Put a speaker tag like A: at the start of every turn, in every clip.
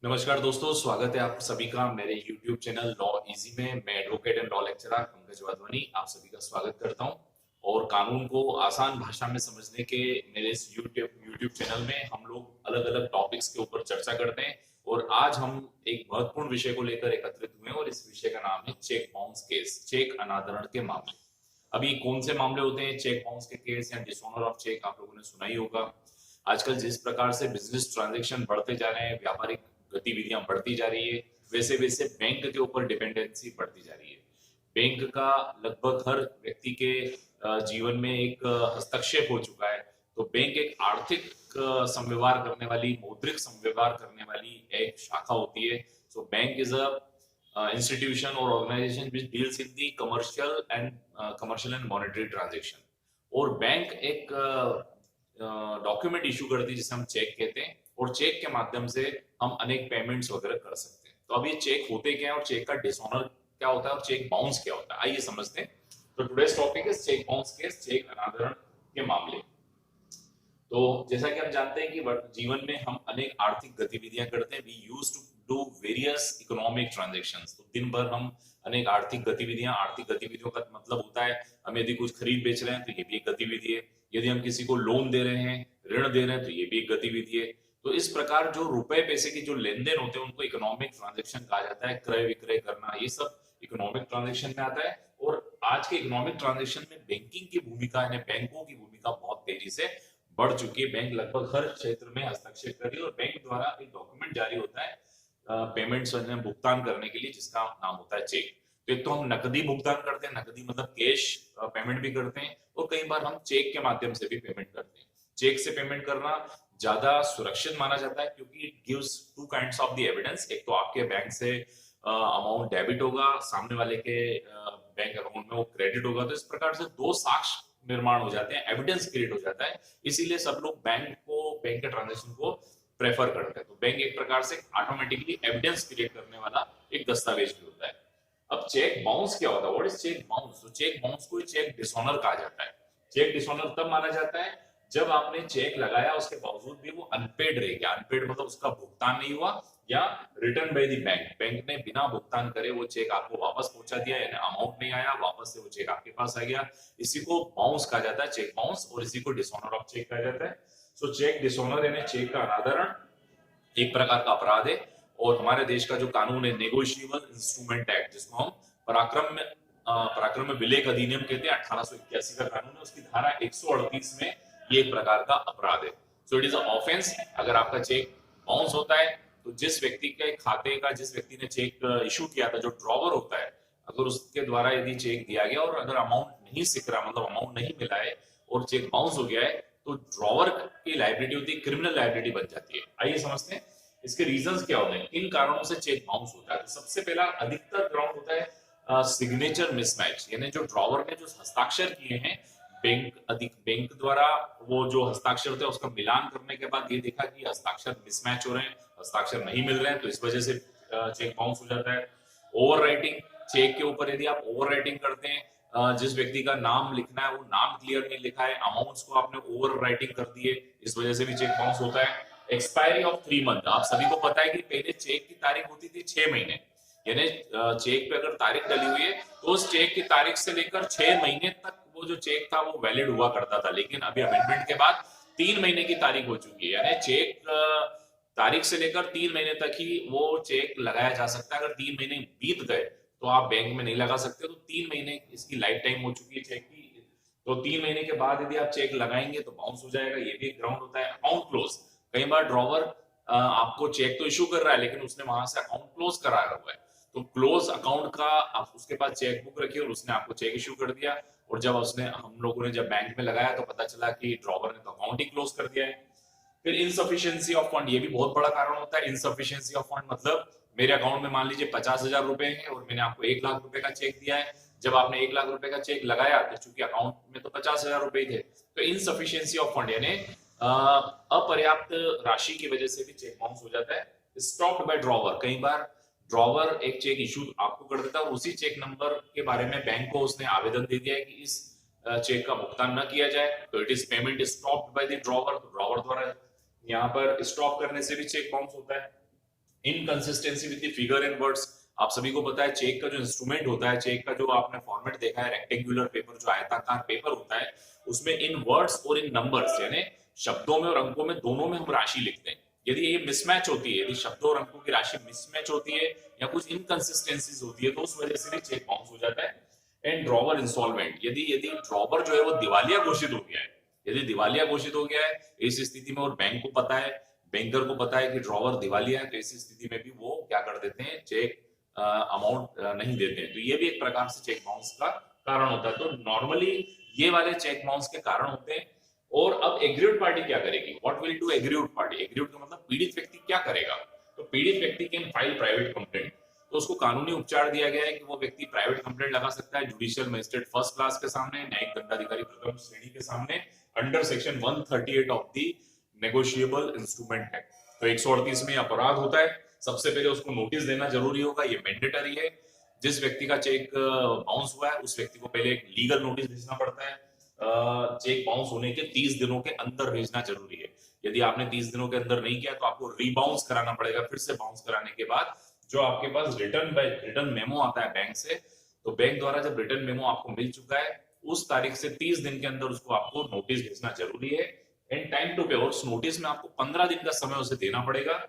A: नमस्कार दोस्तों, स्वागत है आप सभी का मेरे YouTube चैनल लॉ इजी में। मैं advocate and law lecturer Pankaj Wadhwani आप सभी का स्वागत करता हूं। और कानून को आसान भाषा में समझने के मेरे इस YouTube चैनल में हम लोग अलग अलग टॉपिक्स के ऊपर चर्चा करते हैं। और आज हम एक महत्वपूर्ण विषय को लेकर एकत्रित हुए हैं और इस विषय का नाम है चेक बाउंस केस, चेक अनादरण के मामले। अभी कौन से मामले होते हैं? चेक बाउंस के केस या डिसऑनर ऑफ चेक आप लोगों ने सुना ही होगा। आजकल जिस प्रकार से बिजनेस ट्रांजैक्शन बढ़ते जा रहे हैं, व्यापारिक गतिविधियां बढ़ती जा रही है, वैसे वैसे बैंक के ऊपर डिपेंडेंसी बढ़ती जा रही है। बैंक का लगभग हर व्यक्ति के जीवन में एक हस्तक्षेप हो चुका है। तो बैंक एक आर्थिक संव्यवहार करने वाली, मौद्रिक संव्यवहार करने वाली एक शाखा होती है। So bank is a institution or organization which deals in the commercial and monetary transaction। और बैंक एक डॉक्यूमेंट इशू करती है जिसे हम चेक कहते हैं, और चेक के माध्यम से हम अनेक पेमेंट्स वगैरह कर सकते हैं। तो अब ये चेक होते क्या है और चेक का डिसऑनर क्या होता है और चेक बाउंस क्या होता है, आइए समझते हैं। तो टुडेस टॉपिक है चेक बाउंस केस, चेक अनादरण के मामले। तो जैसा कि हम जानते हैं कि जीवन में हम अनेक आर्थिक गतिविधियां करते हैं। We use to do various economic transactions. तो दिन भर हम अनेक आर्थिक गतिविधियों का मतलब होता है हम यदि कुछ खरीद बेच रहे हैं तो ये भी एक गतिविधि है। यदि हम किसी को लोन दे रहे हैं, ऋण दे रहे हैं, तो ये भी एक गतिविधि है। तो इस प्रकार जो रुपए पैसे की जो लेन देन होते हैं उनको इकोनॉमिक ट्रांजेक्शन कहा जाता है। क्रय विक्रय करना, ये सब इकोनॉमिक ट्रांजेक्शन में आता है। और आज के इकोनॉमिक ट्रांजेक्शन में बैंकिंग की भूमिका यानी बैंकों की भूमिका बहुत तेजी से बढ़ चुकी है। बैंक लगभग हर क्षेत्र में हस्तक्षेप कर रही है और बैंक द्वारा एक डॉक्यूमेंट जारी होता है पेमेंट्स भुगतान करने के लिए, जिसका नाम होता है चेक। तो एक तो हम नकदी भुगतान करते हैं, नकदी मतलब कैश पेमेंट भी करते हैं, और कई बार हम चेक के माध्यम से भी पेमेंट करते हैं। चेक से पेमेंट करना ज्यादा सुरक्षित माना जाता है क्योंकि it gives two kinds of the evidence. एक तो आपके बैंक से अमाउंट डेबिट होगा, सामने वाले के बैंक अकाउंट में वो क्रेडिट होगा। तो इस प्रकार से दो साक्ष्य निर्माण हो जाते हैं, एविडेंस क्रिएट हो जाता है। इसीलिए सब लोग बैंक के ट्रांजेक्शन को प्रेफर करते हैं। तो बैंक एक प्रकार से ऑटोमेटिकली एविडेंस क्रिएट करने वाला एक दस्तावेज भी होता है। अब चेक बाउंस क्या होता है? What is cheque bounce? तो चेक बाउंस को चेक डिसऑनर कहा जाता है। चेक डिसऑनर तब माना जाता है जब आपने चेक लगाया उसके बावजूद भी वो अनपेड रह गया। अनपेड मतलब उसका भुगतान नहीं हुआ, या return by the bank, bank ने बिना भुगतान करे वो चेक आपको वापस पहुंचा दिया, यानी अमाउंट नहीं आया, वापस से वो चेक आपके पास आ गया। इसी को बाउंस कहा जाता है, चेक बाउंस, और इसी को डिसऑनर ऑफ चेक कहा जाता है। सो चेक डिसऑनर यानी चेक का अनादरण एक प्रकार का अपराध है। और हमारे देश का जो कानून है नेगोशिएबल इंस्ट्रूमेंट एक्ट, जिसको हम पराक्रम में विलेख अधिनियम कहते हैं, 1881 का कानून है, उसकी धारा 138 में ये एक प्रकार का अपराध है। So it is offence. अगर आपका चेक बाउंस होता है तो जिस व्यक्ति के खाते का, जिस व्यक्ति ने चेक इशू किया था, जो ड्रॉवर होता है, अगर उसके द्वारा यदि चेक दिया गया और अगर अमाउंट नहीं सिक रहा, मतलब अमाउंट नहीं मिला है और चेक बाउंस हो गया है, तो ड्रॉवर की लाइबिलिटी होती है, क्रिमिनल लाइबिलिटी बन जाती है। आइए समझते हैं इसके रीजंस क्या होते हैं, किन कारणों से चेक बाउंस होता है। सबसे पहला अधिकतर ग्राउंड होता है सिग्नेचर मिसमैच, यानी जो ड्रॉवर ने जो हस्ताक्षर किए हैं, बैंक द्वारा वो जो हस्ताक्षर होता है उसका मिलान करने के बाद ये देखा कि हस्ताक्षर मिसमैच हो रहे हैं, हस्ताक्षर नहीं मिल रहे हैं, तो इस वजह से चेक बाउंस हो जाता है। ओवर राइटिंग, चेक के ऊपर यदि आप ओवर राइटिंग करते हैं, जिस व्यक्ति का नाम लिखना है वो नाम क्लियर नहीं लिखा है, अमाउंट्स को आपने ओवर राइटिंग कर दी है, इस वजह से भी चेक बाउंस होता है। एक्सपायरी ऑफ 3 मंथ, आप सभी को पता है कि पहले चेक की तारीख होती थी 6 महीने, यानी चेक पे अगर तारीख डली हुई है तो उस चेक की तारीख से लेकर 6 महीने तक वो जो चेक था वो वैलिड हुआ करता था। लेकिन अभी अमेंडमेंट के बाद 3 महीने की तारीख हो चुकी है, यानी चेक तारीख से लेकर 3 महीने तक ही वो चेक लगाया जा सकता है। अगर 3 महीने बीत गए तो आप बैंक में नहीं लगा सकते। तो 3 महीने इसकी लाइफ टाइम हो चुकी है चेक की, तो 3 महीने के बाद यदि आप चेक लगाएंगे तो बाउंस हो जाएगा, ये भी एक ग्राउंड होता है। अकाउंट क्लोज, कई बार ड्रॉवर आपको चेक तो इशू कर रहा है लेकिन उसने वहां से अकाउंट क्लोज कराया हुआ है, तो क्लोज अकाउंट का आप उसके पास चेक बुक रखी और उसने आपको चेक इशू कर दिया, और जब हम लोगों ने जब बैंक में लगाया तो पता चला कि ड्रॉवर ने तो अकाउंट ही क्लोज कर दिया है। फिर इनसफिशियंसी ऑफ फंड, ये भी बहुत बड़ा कारण होता है। इनसफिशियंसी ऑफ फंड मतलब मेरे अकाउंट में मान लीजिए 50,000 रुपए हैं और मैंने आपको 1 लाख रुपए का चेक दिया है। जब आपने 1 लाख रुपए का चेक लगाया तो चूंकि अकाउंट में तो 50,000 रुपए थे, तो इनसफिशियंसी ऑफ फंड यानी अपर्याप्त राशि की वजह से भी चेक बाउंस हो जाता है। स्टॉप्ड बाय ड्रॉवर, कई बार ड्रॉवर एक चेक इशू आपको कर देता है और उसी चेक नंबर के बारे में बैंक को उसने आवेदन दे दिया है कि इस चेक का भुगतान न किया जाए, तो it is payment stopped by the drawer. तो ड्रॉवर द्वारा यहाँ पर स्टॉप करने से भी चेक बाउंस होता है। Inconsistency with the figure and words. आप सभी को पता है चेक का जो इंस्ट्रूमेंट होता है, चेक का जो आपने फॉर्मेट देखा है, रेक्टेंगुलर पेपर जो आयताकार पेपर होता है, उसमें इन वर्ड्स और इन नंबर्स यानी शब्दों में और अंकों में दोनों में हम राशि लिखते हैं। यदि ये मिसमैच होती है, यदि शब्दों और अंकों की राशि मिसमैच होती है या कुछ इनकंसिस्टेंसीज होती है तो उस वजह से भी चेक बाउंस हो जाता है। एंड ड्रॉवर इंस्टॉलमेंट, यदि यदि ड्रॉवर जो है वो दिवालिया घोषित हो गया है, यदि दिवालिया घोषित हो गया है इस स्थिति में और बैंक को पता है, बैंकर को पता है कि ड्रॉवर दिवालिया है, तो ऐसी स्थिति में भी वो क्या कर देते हैं, चेक अमाउंट नहीं देते हैं। तो ये भी एक प्रकार से चेक बाउंस का कारण होता है। तो नॉर्मली ये वाले चेक बाउंस के कारण होते हैं। और अब एग्रीड पार्टी क्या करेगी, what will do agreed party? Agreed का मतलब पीड़ित व्यक्ति क्या करेगा? तो पीड़ित व्यक्ति कैन फाइल प्राइवेट कंप्लेंट। तो उसको कानूनी उपचार दिया गया है कि वो व्यक्ति प्राइवेट कंप्लेंट लगा सकता है जुडिशियल मजिस्ट्रेट फर्स्ट क्लास के सामने, न्यायिक दंडाधिकारी प्रथम श्रेणी के सामने, under section 138 of the negotiable instrument act. तो 138 में अपराध होता है। सबसे पहले उसको नोटिस देना जरूरी होगा, ये मैंडेटरी है। जिस व्यक्ति का चेक बाउंस हुआ है उस व्यक्ति को पहले एक लीगल नोटिस भेजना पड़ता है। चेक बाउंस होने के 30 दिनों के अंदर भेजना जरूरी है। यदि आपने 30 दिनों के अंदर नहीं किया तो आपको रीबाउंस कराना पड़ेगा। फिर से बाउंस कराने के बाद जो आपके पास रिटर्न मेमो आता है बैंक से, तो बैंक द्वारा जब रिटर्न मेमो आपको मिल चुका है उस तारीख से 30 दिन के अंदर उसको आपको नोटिस भेजना जरूरी है। एंड टाइम टू पे, और उस नोटिस में आपको 15 दिन का समय उसे देना पड़ेगा।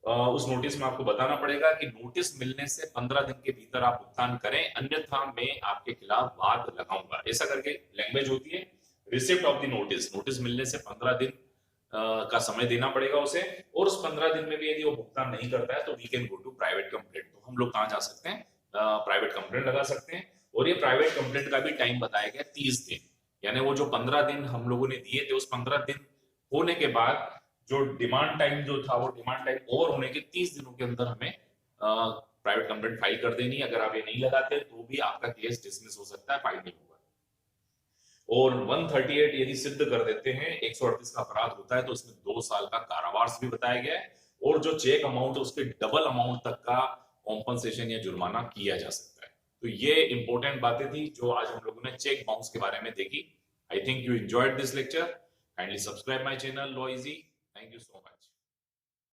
A: उस नोटिस में आपको बताना पड़ेगा कि नोटिस मिलने से 15 दिन के भीतर आप भुगतान करें, अन्यथा मैं आपके खिलाफ वाद लगाऊंगा, ऐसा करके लैंग्वेज होती है। Receipt of the notice, notice मिलने से 15 दिन का समय देना पड़ेगा उसे, और उस 15 दिन में भी यदि वो भुगतान नहीं करता है तो we can go to private complaint. तो हम लोग कहाँ जा सकते हैं, प्राइवेट कंप्लेंट लगा सकते हैं। और ये प्राइवेट कंप्लेंट का भी टाइम बताया गया 30 दिन, यानी वो जो 15 दिन हम लोगों ने दिए थे उस 15 दिन होने के बाद जो डिमांड टाइम जो था वो डिमांड टाइम ओवर होने के 30 दिनों के अंदर हमें प्राइवेट कंप्लेंट फाइल कर देनी है। अगर आप ये नहीं लगाते तो भी आपका केस डिसमिस हो सकता है, फाइल नहीं होगा। और 138 यदि सिद्ध कर देते हैं 138 का अपराध होता है तो उसमें 2 साल का कारावास भी बताया गया है। और जो चेक अमाउंट है उसके डबल अमाउंट तक का कॉम्पनसेशन या जुर्माना किया जा सकता है। तो ये इंपॉर्टेंट बातें थी जो आज हम लोगों ने चेक बाउंस के बारे में देखी। I think you enjoyed this lecture. Kindly subscribe my channel law easy. Thank you so much.